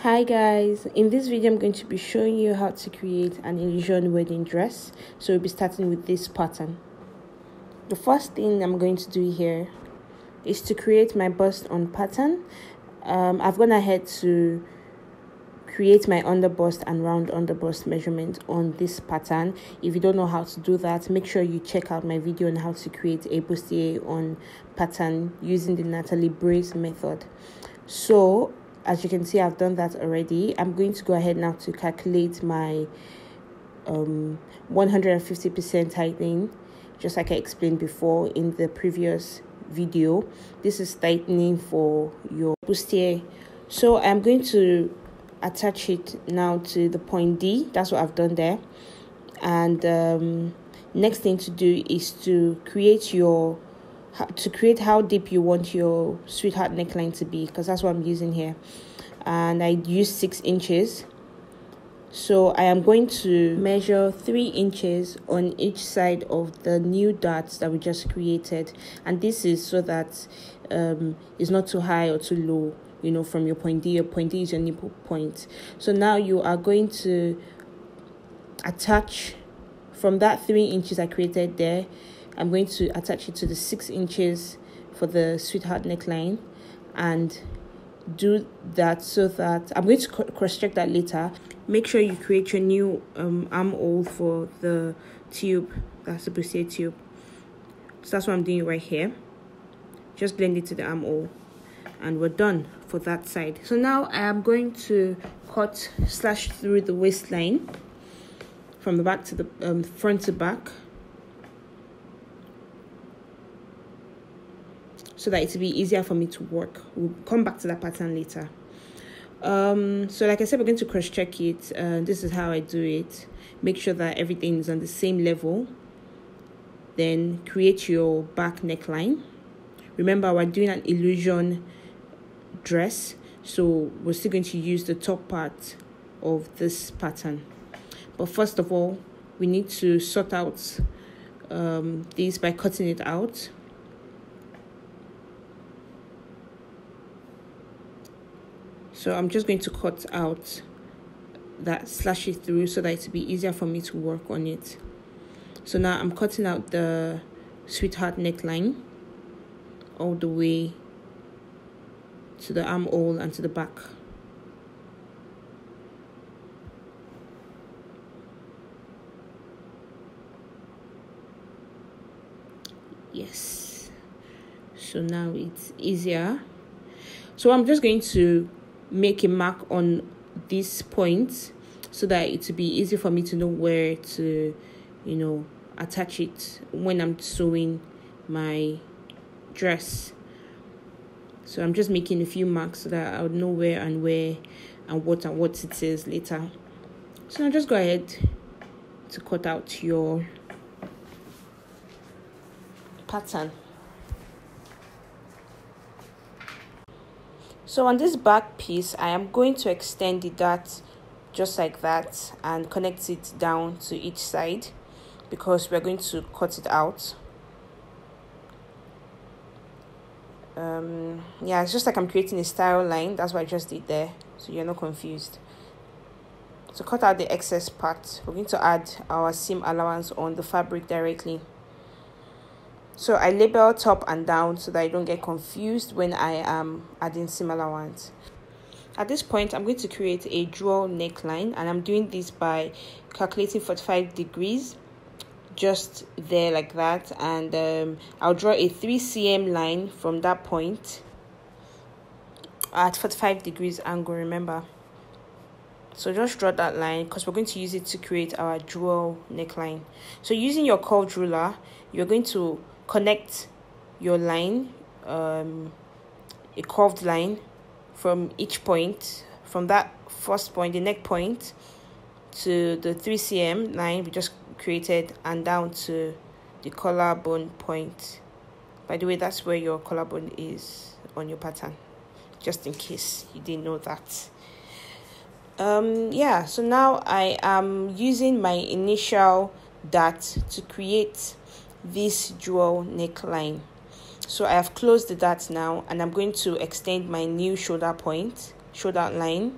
Hi guys, in this video I'm going to be showing you how to create an illusion wedding dress. So we'll be starting with this pattern. The first thing I'm going to do here is to create my bust on pattern. I've gone ahead to create my underbust and round underbust measurement on this pattern. If you don't know how to do that, make sure you check out my video on how to create a bustier on pattern using the Natalie Bray's method. So as you can see, I've done that already. I'm going to go ahead now to calculate my 150% tightening, just like I explained before in the previous video. This is tightening for your bustier. So I'm going to attach it now to the point D. That's what I've done there. And next thing to do is to create how deep you want your sweetheart neckline to be, because that's what I'm using here. And I used 6 inches. So I am going to measure 3 inches on each side of the new dots that we just created. And this is so that it's not too high or too low, you know, from your point D. Your point D is your nipple point. So now you are going to attach from that 3 inches I created there. I'm going to attach it to the 6 inches for the sweetheart neckline and do that, so that I'm going to cross-check that later. Make sure you create your new armhole for the tube. That's the bustier tube. So that's what I'm doing right here. Just blend it to the armhole and we're done for that side. So now I am going to slash through the waistline from the back to the front to back, so that it will be easier for me to work. We'll come back to that pattern later. So like I said, we're going to cross-check it. This is how I do it. Make sure that everything is on the same level. Then create your back neckline. Remember, we're doing an illusion dress, so we're still going to use the top part of this pattern. But first of all, we need to sort out this by cutting it out. So I'm just going to cut out that, slash it through so that it will be easier for me to work on it. So now I'm cutting out the sweetheart neckline all the way to the armhole and to the back. Yes. So now it's easier. So I'm just going to make a mark on this point so that it will be easy for me to know where to, you know, attach it when I'm sewing my dress. So I'm just making a few marks so that I would know where and what it is later. So now just go ahead to cut out your pattern. So on this back piece, I am going to extend the dart just like that and connect it down to each side, because we're going to cut it out. Yeah, it's just like I'm creating a style line. That's what I just did there, so you're not confused. So cut out the excess part. We're going to add our seam allowance on the fabric directly. So I label top and down so that I don't get confused when I am adding seam allowance. At this point, I'm going to create a draw neckline, and I'm doing this by calculating 45 degrees, just there like that. And I'll draw a 3 cm line from that point at 45 degrees angle, remember. So just draw that line because we're going to use it to create our draw neckline. So using your curved ruler, you're going to connect your line, a curved line from each point, from that first point, the neck point, to the 3 cm line we just created, and down to the collarbone point. By the way, that's where your collarbone is on your pattern, just in case you didn't know that. Yeah, so now I am using my initial dart to create this draw neckline. So I have closed the dart now, and I'm going to extend my new shoulder line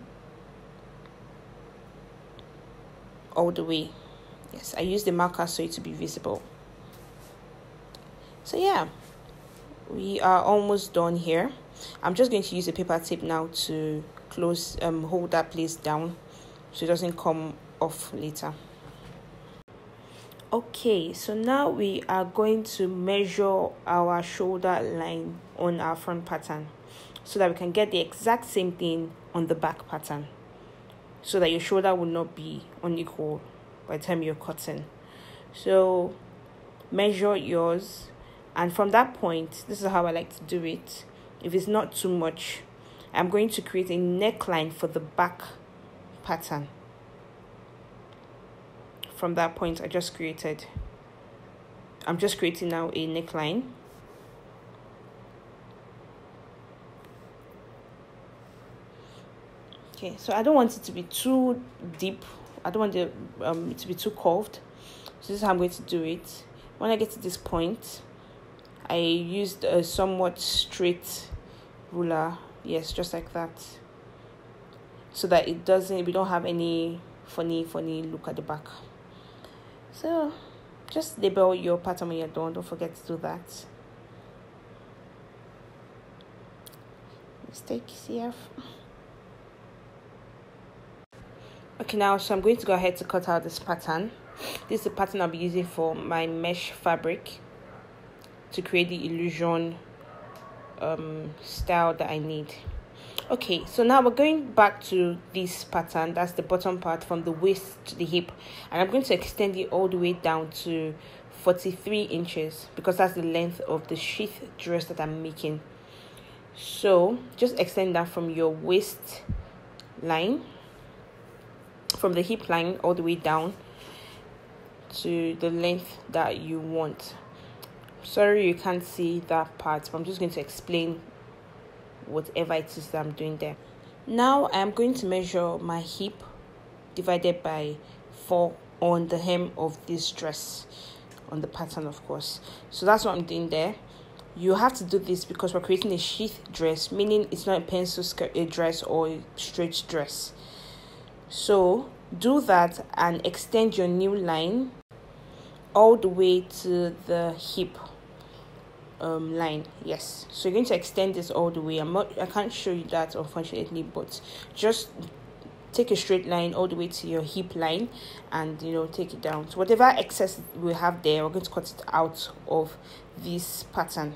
all the way. Yes, I use the marker so it to be visible. So yeah, we are almost done here. I'm just going to use a paper tape now to close hold that place down so it doesn't come off later. Okay, so now we are going to measure our shoulder line on our front pattern so that we can get the exact same thing on the back pattern, so that your shoulder will not be unequal by the time you're cutting. So measure yours, and from that point, this is how I like to do it. If it's not too much, I'm going to create a neckline for the back pattern. From that point I'm just creating now a neckline. Okay, so I don't want it to be too deep. I don't want it to be too curved. So this is how I'm going to do it. When I get to this point, I used a somewhat straight ruler. Yes, just like that, so that we don't have any funny look at the back. So just label your pattern when you're done. Don't forget to do that. Mistake CF. Okay, now so I'm going to go ahead to cut out this pattern. This is the pattern I'll be using for my mesh fabric to create the illusion style that I need. Okay, so now we're going back to this pattern. That's the bottom part from the waist to the hip, and I'm going to extend it all the way down to 43 inches because that's the length of the sheath dress that I'm making. So just extend that from your waist line, from the hip line all the way down to the length that you want. Sorry you can't see that part, but I'm just going to explain whatever it is that I'm doing there. Now I'm going to measure my hip divided by 4 on the hem of this dress, on the pattern of course. So that's what I'm doing there. You have to do this because we're creating a sheath dress, meaning it's not a pencil skirt dress or a straight dress. So do that and extend your new line all the way to the hip line. Yes, so you're going to extend this all the way. I can't show you that unfortunately, but just take a straight line all the way to your hip line and take it down. So whatever excess we have there, we're going to cut it out of this pattern.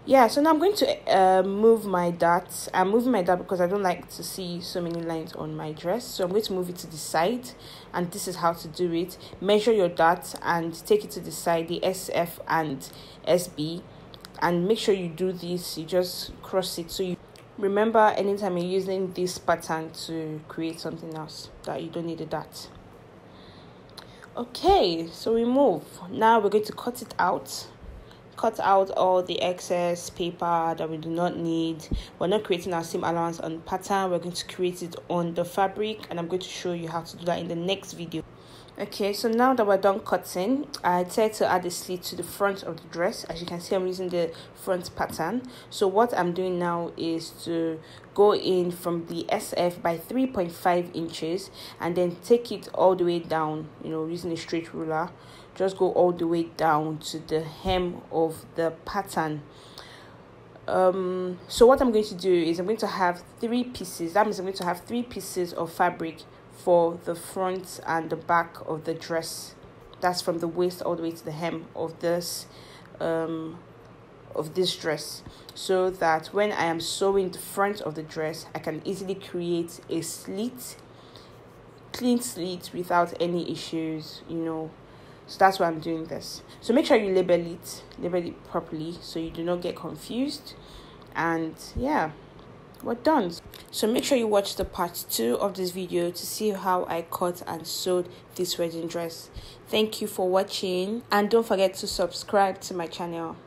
Yeah, so now I'm going to move my dart. I'm moving my dart because I don't like to see so many lines on my dress. So I'm going to move it to the side, and this is how to do it. Measure your dart and take it to the side, the SF and SB, and make sure you do this. You just cross it. So you remember, anytime you're using this pattern to create something else, that you don't need a dart. Okay, so we move. Now we're going to cut it out. Cut out all the excess paper that we do not need. We're not creating our seam allowance on pattern. We're going to create it on the fabric, and I'm going to show you how to do that in the next video. Okay, so now that we're done cutting, I decided to add a slit to the front of the dress. As you can see, I'm using the front pattern. So what I'm doing now is to go in from the SF by 3.5 inches and then take it all the way down, using a straight ruler. Just go all the way down to the hem of the pattern. So what I'm going to do is I'm going to have 3 pieces. That means I'm going to have 3 pieces of fabric for the front and the back of the dress. That's from the waist all the way to the hem of this dress, so that when I am sewing the front of the dress, I can easily create a slit, clean slit without any issues, So that's why I'm doing this. So make sure you label it properly so you do not get confused. And yeah, we're done. So make sure you watch the part 2 of this video to see how I cut and sewed this wedding dress. Thank you for watching, and don't forget to subscribe to my channel.